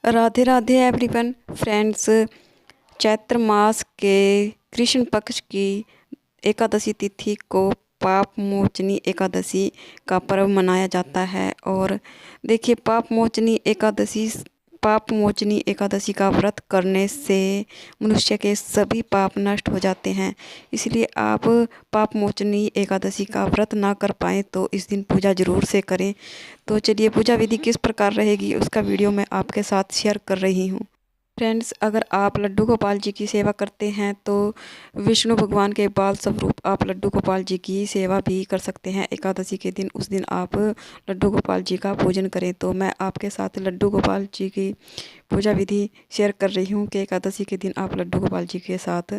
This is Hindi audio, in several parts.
Radhe Radhe everyone friends. चैत्र मास के कृष्ण पक्ष की एकादशी तिथि को पाप मोचनी एकादशी का पर्व मनाया जाता है। और देखिए, पाप मोचनी एकादशी का व्रत करने से मनुष्य के सभी पाप नष्ट हो जाते हैं। इसलिए आप पाप मोचनी एकादशी का व्रत ना कर पाएँ तो इस दिन पूजा ज़रूर से करें। तो चलिए, पूजा विधि किस प्रकार रहेगी उसका वीडियो मैं आपके साथ शेयर कर रही हूँ। फ्रेंड्स, अगर आप लड्डू गोपाल जी की सेवा करते हैं तो विष्णु भगवान के बाल स्वरूप आप लड्डू गोपाल जी की सेवा भी कर सकते हैं। एकादशी के दिन उस दिन आप लड्डू गोपाल जी का पूजन करें। तो मैं आपके साथ लड्डू गोपाल जी की पूजा विधि शेयर कर रही हूँ कि एकादशी के दिन आप लड्डू गोपाल जी के साथ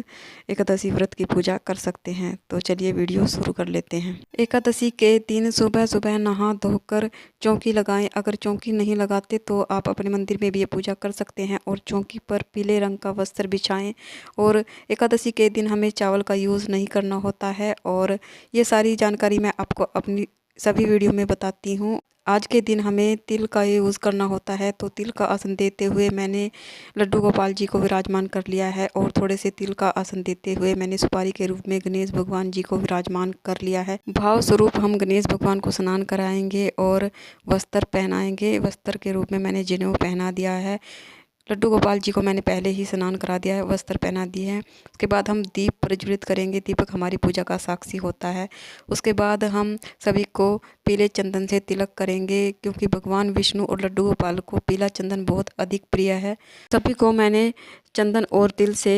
एकादशी व्रत की पूजा कर सकते हैं। तो चलिए वीडियो शुरू कर लेते हैं। एकादशी के दिन सुबह सुबह नहा धोकर चौकी लगाएं। अगर चौकी नहीं लगाते तो आप अपने मंदिर में भी ये पूजा कर सकते हैं। और चौकी पर पीले रंग का वस्त्र बिछाएं। और एकादशी के दिन हमें चावल का यूज़ नहीं करना होता है। और ये सारी जानकारी मैं आपको अपनी सभी वीडियो में बताती हूँ। आज के दिन हमें तिल का यूज़ करना होता है। तो तिल का आसन देते हुए मैंने लड्डू गोपाल जी को विराजमान कर लिया है। और थोड़े से तिल का आसन देते हुए मैंने सुपारी के रूप में गणेश भगवान जी को विराजमान कर लिया है। भाव स्वरूप हम गणेश भगवान को स्नान कराएंगे और वस्त्र पहनाएंगे। वस्त्र के रूप में मैंने जनेऊ पहना दिया है। लड्डू गोपाल जी को मैंने पहले ही स्नान करा दिया है, वस्त्र पहना दिए हैं। उसके बाद हम दीप प्रज्वलित करेंगे। दीपक हमारी पूजा का साक्षी होता है। उसके बाद हम सभी को पीले चंदन से तिलक करेंगे, क्योंकि भगवान विष्णु और लड्डू गोपाल को पीला चंदन बहुत अधिक प्रिय है। सभी को मैंने चंदन और तिल से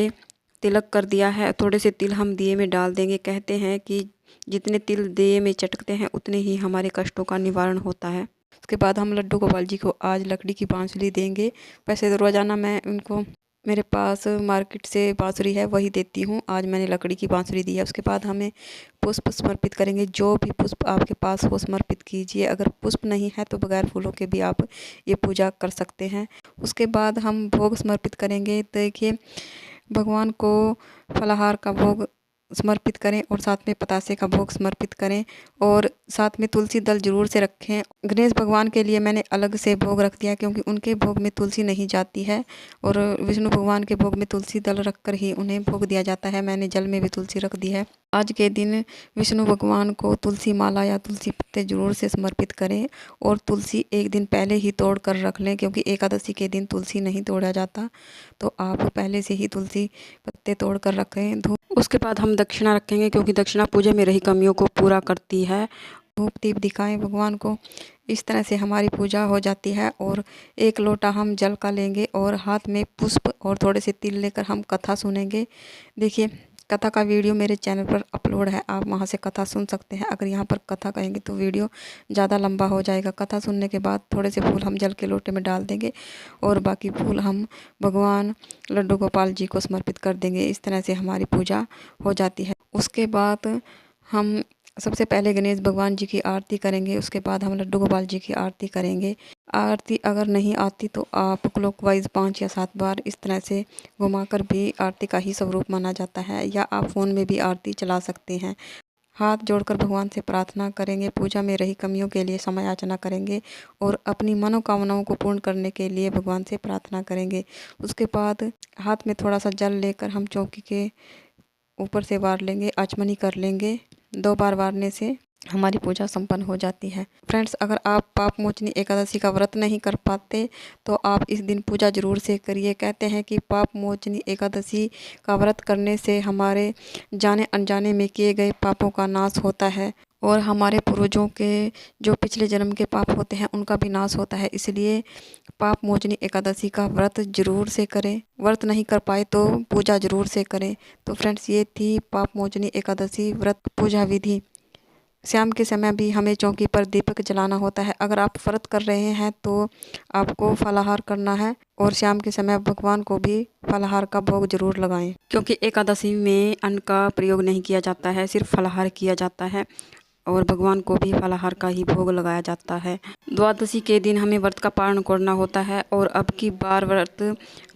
तिलक कर दिया है। थोड़े से तिल हम दिए में डाल देंगे। कहते हैं कि जितने तिल दिए में चटकते हैं उतने ही हमारे कष्टों का निवारण होता है। उसके बाद हम लड्डू गोपाल जी को आज लकड़ी की बांसुरी देंगे। वैसे तो रोज़ाना मैं उनको मेरे पास मार्केट से बांसुरी है वही देती हूँ। आज मैंने लकड़ी की बांसुरी दी है। उसके बाद हमें पुष्प समर्पित करेंगे। जो भी पुष्प आपके पास हो समर्पित कीजिए। अगर पुष्प नहीं है तो बगैर फूलों के भी आप ये पूजा कर सकते हैं। उसके बाद हम भोग समर्पित करेंगे। देखिए, भगवान को फलाहार का भोग समर्पित करें और साथ में पतासे का भोग समर्पित करें। और साथ में तुलसी दल जरूर से रखें। गणेश भगवान के लिए मैंने अलग से भोग रख दिया, क्योंकि उनके भोग में तुलसी नहीं जाती है। और विष्णु भगवान के भोग में तुलसी दल रखकर ही उन्हें भोग दिया जाता है। मैंने जल में भी तुलसी रख दी है। आज के दिन विष्णु भगवान को तुलसी माला या तुलसी पत्ते जरूर से समर्पित करें। और तुलसी एक दिन पहले ही तोड़ कर रख लें, क्योंकि एकादशी के दिन तुलसी नहीं तोड़ा जाता। तो आप पहले से ही तुलसी पत्ते तोड़ कर रखें। उसके बाद हम दक्षिणा रखेंगे, क्योंकि दक्षिणा पूजा में रही कमियों को पूरा करती है। धूप दीप दिखाएं भगवान को। इस तरह से हमारी पूजा हो जाती है। और एक लोटा हम जल का लेंगे और हाथ में पुष्प और थोड़े से तिल लेकर हम कथा सुनेंगे। देखिए, कथा का वीडियो मेरे चैनल पर अपलोड है, आप वहां से कथा सुन सकते हैं। अगर यहाँ पर कथा कहेंगे तो वीडियो ज़्यादा लंबा हो जाएगा। कथा सुनने के बाद थोड़े से फूल हम जल के लोटे में डाल देंगे और बाकी फूल हम भगवान लड्डू गोपाल जी को समर्पित कर देंगे। इस तरह से हमारी पूजा हो जाती है। उसके बाद हम सबसे पहले गणेश भगवान जी की आरती करेंगे। उसके बाद हम लड्डू गोपाल जी की आरती करेंगे। आरती अगर नहीं आती तो आप क्लॉकवाइज 5 या 7 बार इस तरह से घुमाकर भी आरती का ही स्वरूप माना जाता है। या आप फ़ोन में भी आरती चला सकते हैं। हाथ जोड़कर भगवान से प्रार्थना करेंगे। पूजा में रही कमियों के लिए समय याचना करेंगे और अपनी मनोकामनाओं को पूर्ण करने के लिए भगवान से प्रार्थना करेंगे। उसके बाद हाथ में थोड़ा सा जल लेकर हम चौकी के ऊपर से वार लेंगे, आचमनी कर लेंगे। 2 बार वारने से हमारी पूजा संपन्न हो जाती है। फ्रेंड्स, अगर आप पाप मोचनी एकादशी का व्रत नहीं कर पाते तो आप इस दिन पूजा जरूर से करिए। कहते हैं कि पाप मोचनी एकादशी का व्रत करने से हमारे जाने अनजाने में किए गए पापों का नाश होता है। और हमारे पूर्वजों के जो पिछले जन्म के पाप होते हैं उनका भी नाश होता है। इसलिए पाप मोचनी एकादशी का व्रत जरूर से करें। व्रत नहीं कर पाए तो पूजा जरूर से करें। तो फ्रेंड्स, ये थी पाप मोचनी एकादशी व्रत पूजा विधि। शाम के समय भी हमें चौकी पर दीपक जलाना होता है। अगर आप व्रत कर रहे हैं तो आपको फलाहार करना है। और शाम के समय भगवान को भी फलाहार का भोग जरूर लगाएं, क्योंकि एकादशी में अन्न का प्रयोग नहीं किया जाता है, सिर्फ फलाहार किया जाता है। और भगवान को भी फलाहार का ही भोग लगाया जाता है। द्वादशी के दिन हमें व्रत का पारण करना होता है। और अब की बार व्रत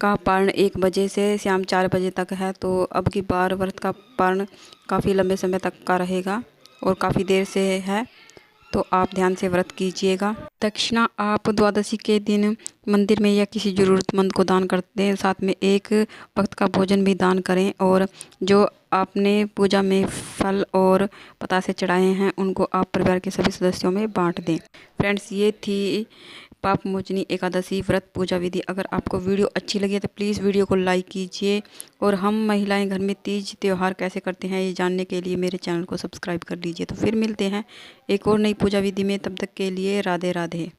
का पारण 1 बजे से शाम 4 बजे तक है। तो अब की बार व्रत का पारण काफ़ी लंबे समय तक का रहेगा और काफ़ी देर से है। तो आप ध्यान से व्रत कीजिएगा। दक्षिणा आप द्वादशी के दिन मंदिर में या किसी ज़रूरतमंद को दान कर दें, साथ में एक वक्त का भोजन भी दान करें और जो आपने पूजा में फल और पतासे चढ़ाए हैं उनको आप परिवार के सभी सदस्यों में बांट दें। फ्रेंड्स, ये थी पाप मोचनी एकादशी व्रत पूजा विधि। अगर आपको वीडियो अच्छी लगी है तो प्लीज़ वीडियो को लाइक कीजिए और हम महिलाएं घर में तीज त्यौहार कैसे करते हैं ये जानने के लिए मेरे चैनल को सब्सक्राइब कर लीजिए। तो फिर मिलते हैं एक और नई पूजा विधि में, तब तक के लिए राधे राधे।